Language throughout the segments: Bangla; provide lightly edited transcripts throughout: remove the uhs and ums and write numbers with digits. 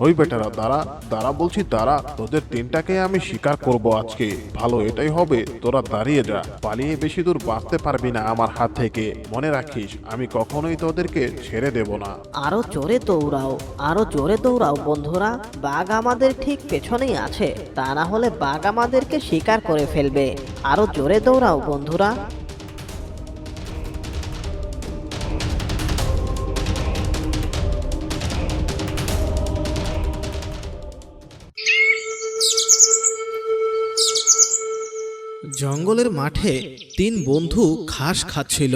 ওই বেটারা দাঁড়া, দাঁড়া বলছি দাঁড়া, তোদের তিনটাকে আমি শিকার করব আজকে। ভালো এটাই হবে, তোরা দাঁড়িয়ে যা, পালিয়ে বেশি দূর বাঁচতে পারবি না আমার হাত থেকে। মনে রাখিস, আমি কখনোই তোদেরকে ছেড়ে দেব না। আরো জোরে দৌড়াও, আরো জোরে দৌড়াও বন্ধুরা, বাঘ আমাদের ঠিক পেছনেই আছে, তা না হলে বাঘ আমাদেরকে শিকার করে ফেলবে। আরো জোরে দৌড়াও বন্ধুরা। জঙ্গলের মাঠে তিন বন্ধু ঘাস খাচ্ছিল।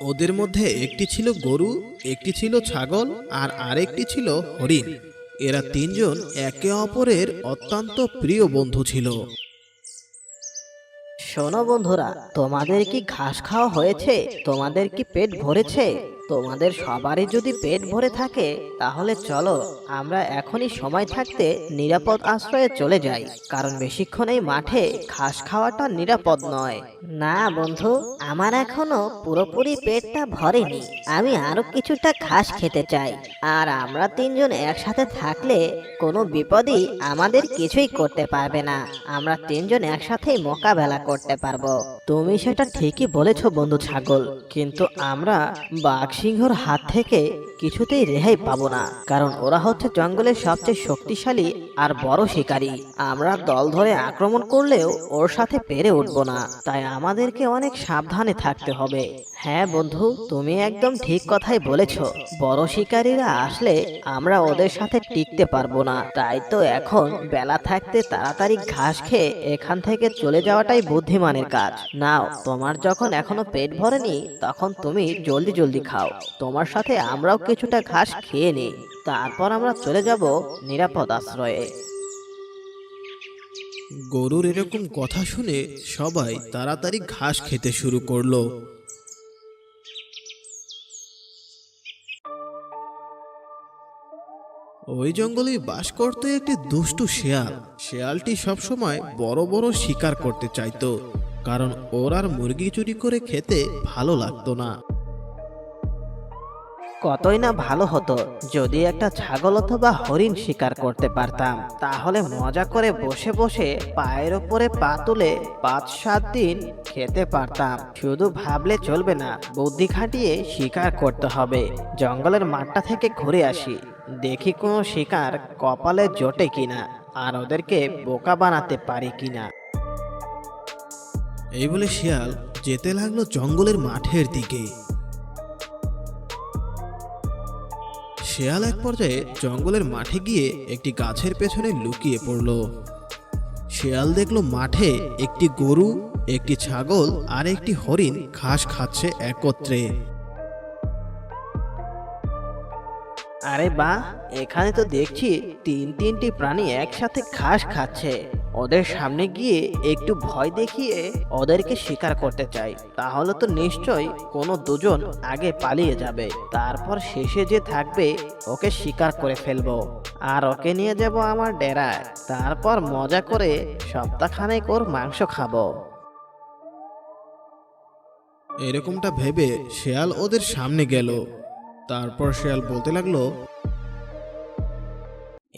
ওদের মধ্যে একটি ছিল গরু, একটি ছিল ছাগল, আর আরেকটি ছিল হরিণ। এরা তিনজন একে অপরের অত্যন্ত প্রিয় বন্ধু ছিল। শোনো বন্ধুরা, তোমাদের কি ঘাস খাওয়া হয়েছে? তোমাদের কি পেট ভরেছে? তোমাদের সবারই যদি পেট ভরে থাকে তাহলে চলো আমরা এখনই সময় থাকতে নিরাপদ আশ্রয়ে চলে যাই, কারণ বেশিক্ষণ এই মাঠে ঘাস খাওয়াটা নিরাপদ নয়। না বন্ধু, আমার এখনো পুরোপুরি পেটটা ভরেনি, আমি আরো কিছুটা ঘাস খেতে চাই। আর আমরা তিনজন একসাথে থাকলে কোনো বিপদই আমাদের কিছুই করতে পারবে না, আমরা তিনজন একসাথেই মোকাবেলা করতে পারবো। তুমি সেটা ঠিকই বলেছো বন্ধু ছাগল, কিন্তু আমরা বাঘ সিংহর হাত থেকে কিছুতেই রেহাই পাবো না, কারণ ওরা হচ্ছে জঙ্গলের সবচেয়ে শক্তিশালী আর বড় শিকারী। আমরা দল ধরে আক্রমণ করলেও ওর সাথে পেরে উঠবো না, তাই আমাদেরকে অনেক সাবধানে থাকতে হবে। হ্যাঁ বন্ধু, তুমি একদম ঠিক কথাই বলেছো, বড় শিকারীরা আসলে আমরা ওদের সাথে টিকতে পারবো না। তাই তো এখন বেলা থাকতে তাড়াতাড়ি ঘাস খেয়ে এখান থেকে চলে যাওয়াটাই বুদ্ধিমানের কাজ। নাও, তোমার যখন এখনো পেট ভরেনি তখন তুমি জলদি জলদি খাও, তোমার সাথে আমরাও কিছুটা ঘাস খেয়ে নিই, তারপর আমরা চলে যাব নিরাপদ আশ্রয়ে। গরুর এরকম কথা শুনে সবাই তাড়াতাড়ি ঘাস খেতে শুরু করলো। ওই জঙ্গলে বাস করত একটি দুষ্টু শেয়াল। শেয়ালটি সবসময় বড় বড় শিকার করতে চাইতো, কারণ ওর আর মুরগি চুরি করে খেতে ভালো লাগতো না। কতই না ভালো হতো যদি একটা ছাগল অথবা হরিণ শিকার করতে পারতাম, তাহলে মজা করে বসে বসে পায়ের ওপরে পা তুলে 5-7 দিন খেতে পারতাম। শুধু ভাবলে চলবে না, বুদ্ধি খাটিয়ে শিকার করতে হবে। জঙ্গলের মাঠটা থেকে ঘুরে আসি, দেখি কোনো শিকার কপালে জোটে কিনা, আর ওদেরকে বোকা বানাতে পারি কিনা। এই বলে শিয়াল যেতে লাগলো জঙ্গলের মাঠের দিকে। শেয়াল এক পর্যায়ে জঙ্গলের মাঠে গিয়ে একটি গাছের পেছনে লুকিয়ে পড়ল। শেয়াল দেখলো মাঠে একটি গরু, একটি ছাগল আর একটি হরিণ ঘাস খাচ্ছে একত্রে। আরে বাহ, এখানে তো দেখছি তিনটি প্রাণী একসাথে ঘাস খাচ্ছে। ওদের সামনে গিয়ে একটু ভয় দেখিয়ে ওদেরকে শিকার করতে চাই, তাহলে তো নিশ্চয়ই কোনো দুজন আগে পালিয়ে যাবে, তারপর শেষে যে থাকবে ওকে শিকার করে ফেলবো, আর ওকে নিয়ে যাব আমার ডেরায়, তারপর মজা করে সপ্তাহখানেক ওর মাংস খাবো। এরকমটা ভেবে শেয়াল ওদের সামনে গেল। তারপর শেয়াল বলতে লাগলো,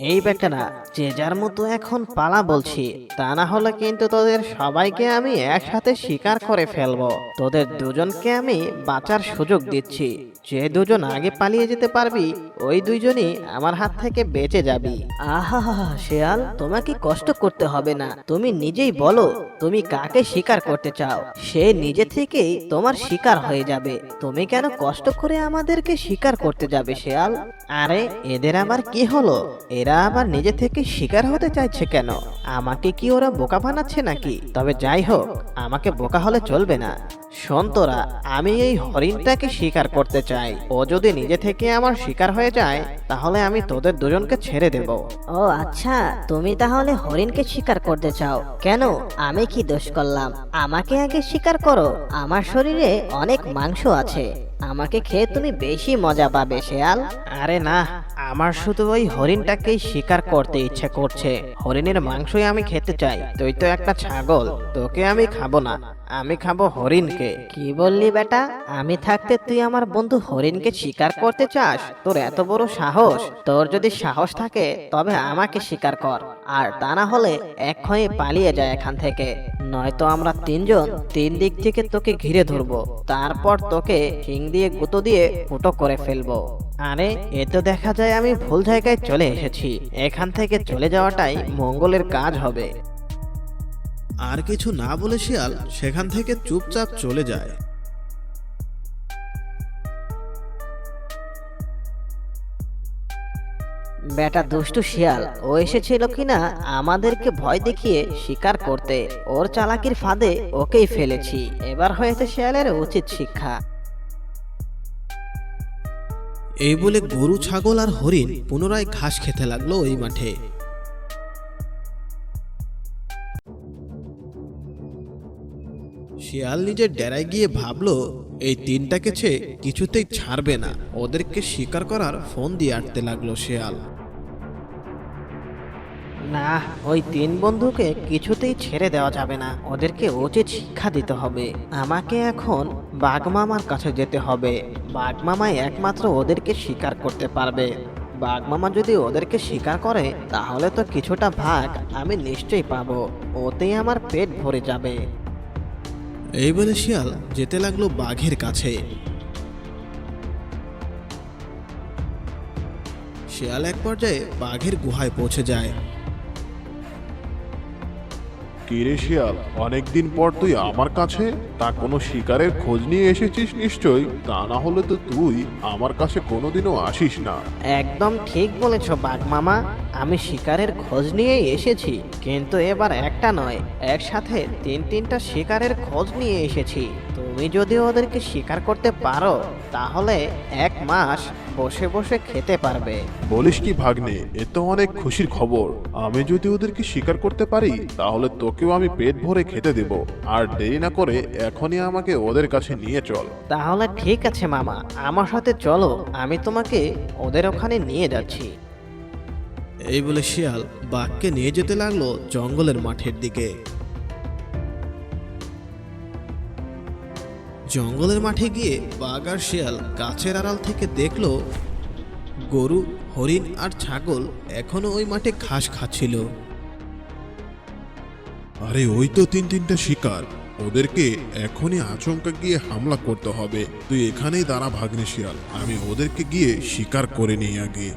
এই বেটারা, যে যার মতো এখন পালা বলছি, তা না হলে কিন্তু তোদের সবাইকে আমি একসাথে শিকার করে ফেলবো। তোদের দুজনকে আমি বাঁচার সুযোগ দিচ্ছি, যে দুজন আগে পালিয়ে যেতে পারবি ওই দুইজনই আমার হাত থেকে বেঁচে যাবি। আহা শেয়াল, তোমাকে কষ্ট করতে হবে না, তুমি নিজেই বলো তুমি কাকে শিকার করতে চাও, সে নিজে থেকেই তোমার শিকার হয়ে যাবে। তুমি কেন কষ্ট করে আমাদেরকে শিকার করতে যাবে শেয়াল? আরে এদের আবার কি হলো? এরা আবার নিজে থেকে শিকার হতে চাইছে কেন? আমাকে কি ওরা বোকা বানাচ্ছে নাকি? তবে যাই হোক, আমাকে বোকা হলে চলবে না। শোন তোরা, আমি এই হরিণটাকে শিকার করতে চাই, ও যদি নিজে থেকে আমার শিকার হয়ে যায় তাহলে আমি তোদের দুজনকে ছেড়ে দেব। ও আচ্ছা, তুমি তাহলে হরিণকে শিকার করতে চাও? কেন, আমি কি দোষ করলাম? আমাকে আগে শিকার করো, আমার শরীরে অনেক মাংস আছে, আমাকে খেয়ে তুমি বেশি মজা পাবে শেয়াল। আরে না, আমার শুধু ওই হরিণটাকেই শিকার করতে ইচ্ছে করছে। হরিণের মাংসই আমি খেতে চাই। তুই তো একটা ছাগল, তোকে আমি খাবো না, আমি খাবো হরিণকে। কি বললি বেটা? আমি থাকতে তুই আমার বন্ধু হরিণকে শিকার করতে চাস? তোর এত বড় সাহস! তোর যদি সাহস থাকে তবে আমাকে শিকার কর, আর তা না হলে এক্ষুনি পালিয়ে যায় এখান থেকে। নয়তো আমরা তিনজন তিন দিক থেকে তোকে ঘিরে ধরবো, তারপর তোকে শিং দিয়ে গুঁতো দিয়ে ফুটো করে ফেলবো। আরে এ তো দেখা যায় আমি ভুল জায়গায় চলে এসেছি। এখান থেকে চলে যাওয়াটাই মঙ্গলের কাজ হবে। আর কিছু না বলে শিয়াল সেখান থেকে চুপচাপ চলে যায়। বেটা দুষ্টু শিয়াল, ও এসেছিল কিনা আমাদেরকে ভয় দেখিয়ে শিকার করতে। ওর চালাকির ফাঁদে ওকেই ফেলেছি। এবার হয়েছে শিয়ালের উচিত শিক্ষা। এই বলে গরু, ছাগল আর হরিণ পুনরায় ঘাস খেতে লাগলো ওই মাঠে। শিয়াল নিজের ডেরায় গিয়ে ভাবলো, এই তিনটাকে ছে কিছুতেই ছাড়বে না। ওদেরকে শিকার করার ফোন দিয়ে আটতে লাগলো শিয়াল। না, ওই তিন বন্ধুকে কিছুতেই ছেড়ে দেওয়া যাবে না। ওদেরকে উচিত শিক্ষা দিতে হবে। আমাকে এখন বাঘমামার কাছে যেতে হবে। বাঘমামাই একমাত্র ওদেরকে শিকার করতে পারবে। বাঘমামা যদি ওদেরকে শিকার করে তাহলে তো কিছুটা ভাগ আমি নিশ্চয়ই পাবো। ওতেই আমার পেট ভরে যাবে। এই বলে শিয়াল যেতে লাগলো বাঘের কাছে। শিয়াল এক পর্যায়ে বাঘের গুহায় পৌঁছে যায়। কিরে শিয়াল, অনেকদিন পর তুই আমার কাছে? তা কোনো শিকারের খোঁজ নিয়ে এসেছিস নিশ্চয়ই। তা না হলে তো তুই আমার কাছে কোনোদিনও আসিস না। একদম ঠিক বলেছ বাঘমামা, আমি শিকারের খোঁজ নিয়েই এসেছি। কিন্তু এবার একটা নয়, একসাথে তিনটা শিকারের খোঁজ নিয়ে এসেছি। তুমি যদি ওদেরকে শিকার করতে পারো তাহলে 1 মাস বসে বসে খেতে পারবে। বলিস কি ভাগ্নে, এ তো অনেক খুশির খবর। আমি যদি ওদেরকে শিকার করতে পারি তাহলে তোকেও আমি পেট ভরে খেতে দেব। আর দেরি না করে এখনই আমাকে ওদের কাছে নিয়ে চল। তাহলে ঠিক আছে মামা, আমার সাথে চলো, আমি তোমাকে ওদের ওখানে নিয়ে যাচ্ছি। এই বলে শিয়াল বাঘকে নিয়ে যেতে লাগলো জঙ্গলের মাঠের দিকে। জঙ্গলের মাঠে গিয়ে বাঘ আর শিয়াল গাছের আড়াল থেকে দেখলো গরু, হরিণ আর ছাগল এখনো ওই মাঠে ঘাস খাচ্ছিল। আরে ওই তো তিনটা শিকার। ওদেরকে এখনই আচমকা গিয়ে হামলা করতে হবে। তুই এখানেই দাঁড়া ভাগ্নে শিয়াল, আমি ওদেরকে গিয়ে শিকার করে নিই আগে।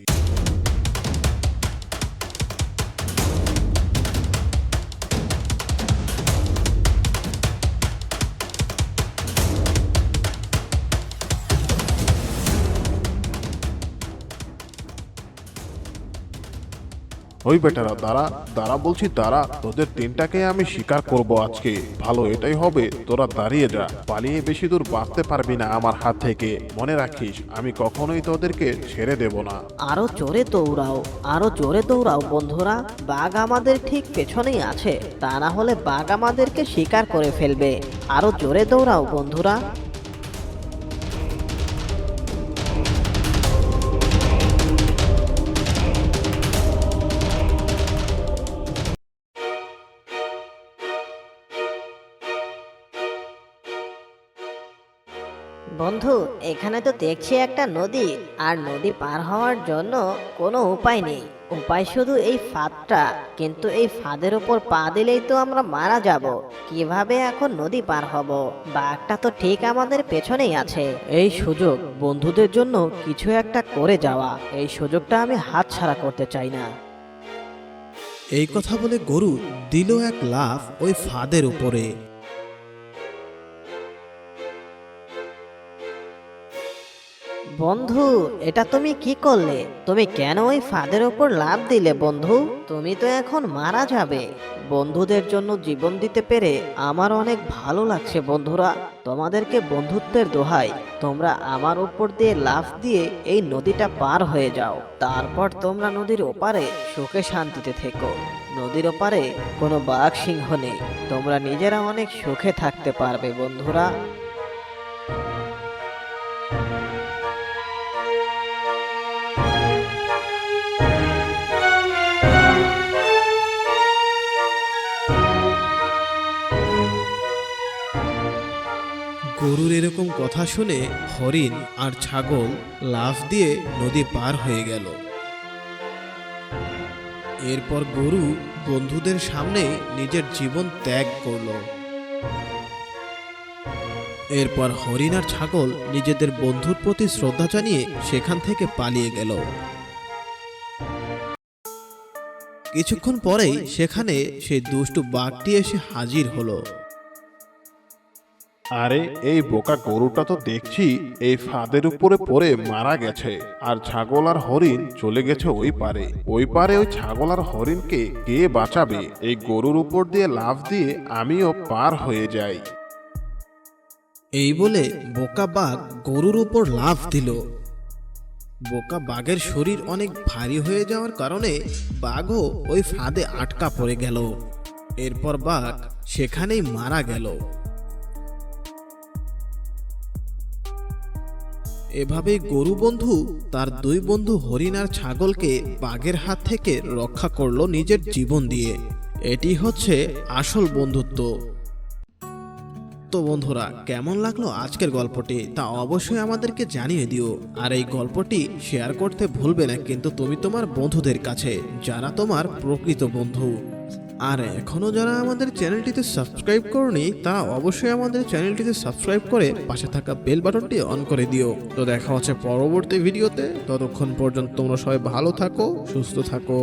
ওই বেটারা দাঁড়া, দাঁড়া বলছি দাঁড়া। তোদের তিনটাকে আমি শিকার করব আজকে। ভালো এটাই হবে, তোরা দাঁড়িয়ে যা। পালিয়ে বেশি দূর বাঁচতে পারবি না আমার হাত থেকে। মনে রাখিস, আমি কখনোই তোদেরকে ছেড়ে দেব না। আরো জোরে দৌড়াও, আরো জোরে দৌড়াও বন্ধুরা। বাঘ আমাদের ঠিক পেছনেই আছে, তা না হলে বাঘ আমাদেরকে শিকার করে ফেলবে। আরো জোরে দৌড়াও বন্ধুরা। বন্ধু, এখানে তো দেখছি একটা নদী, আর নদী পার হওয়ার জন্য কোনো উপায় নেই। উপায় শুধু এই ফাঁদটা, কিন্তু এই ফাঁদের উপর পা দিলেই তো আমরা মারা যাব। কিভাবে এখন নদী পার হব? বাঘটা তো ঠিক আমাদের পেছনেই আছে। এই সুযোগ বন্ধুদের জন্য কিছু একটা করে যাওয়া, এই সুযোগটা আমি হাতছাড়া করতে চাই না। এই কথা বলে গরু দিল এক লাফ ওই ফাঁদের উপরে। বন্ধু, এটা তুমি কি করলে? তুমি কেন ওই ফাঁদের ওপর লাফ দিলে বন্ধু? তুমি তো এখন মারা যাবে। বন্ধুদের জন্য জীবন দিতে পেরে আমার অনেক ভালো লাগছে বন্ধুরা। তোমাদেরকে বন্ধুত্বের দোহাই, তোমরা আমার উপর দিয়ে লাফ দিয়ে এই নদীটা পার হয়ে যাও। তারপর তোমরা নদীর ওপারে সুখে শান্তিতে থেকো। নদীর ওপারে কোনো বাঘ সিংহ নেই। তোমরা নিজেরা অনেক সুখে থাকতে পারবে বন্ধুরা। গরুর এরকম কথা শুনে হরিণ আর ছাগল লাফ দিয়ে নদী পার হয়ে গেল। এরপর গরু বন্ধুদের সামনে নিজের জীবন ত্যাগ করলো। এরপর হরিণ আর ছাগল নিজেদের বন্ধুর প্রতি শ্রদ্ধা জানিয়ে সেখান থেকে পালিয়ে গেল। কিছুক্ষণ পরেই সেখানে সেই দুষ্টু বাঘটি এসে হাজির হলো। আরে এই বোকা গরুটা তো দেখছি এই ফাঁদের উপরে পড়ে মারা গেছে, আর ছাগল আর হরিণ চলে গেছে ওই পারে। ওই ছাগল আর হরিণকে কে বাঁচাবে? এই গরুর উপর দিয়ে লাফ দিয়ে আমিও পার হয়ে যাই। এই বলে বোকা বাঘ গরুর উপর লাফ দিল। বোকা বাঘের শরীর অনেক ভারী হয়ে যাওয়ার কারণে বাঘও ওই ফাঁদে আটকা পড়ে গেল। এরপর বাঘ সেখানেই মারা গেল। এভাবেই গরু বন্ধু তার দুই বন্ধু হরিণ আর ছাগলকে বাঘের হাত থেকে রক্ষা করলো নিজের জীবন দিয়ে। এটি হচ্ছে আসল বন্ধুত্ব। তো বন্ধুরা, কেমন লাগলো আজকের গল্পটি তা অবশ্যই আমাদেরকে জানিয়ে দিও। আর এই গল্পটি শেয়ার করতে ভুলবে না কিন্তু তুমি তোমার বন্ধুদের কাছে, যারা তোমার প্রকৃত বন্ধু। আর এখনো যারা আমাদের চ্যানেলটিতে সাবস্ক্রাইব করনি তারা অবশ্যই আমাদের চ্যানেলটিতে সাবস্ক্রাইব করে পাশে থাকা বেল বাটনটি অন করে দিও। তো দেখা হচ্ছে পরবর্তী ভিডিওতে। ততক্ষণ পর্যন্ত তোমরা সবাই ভালো থাকো, সুস্থ থাকো।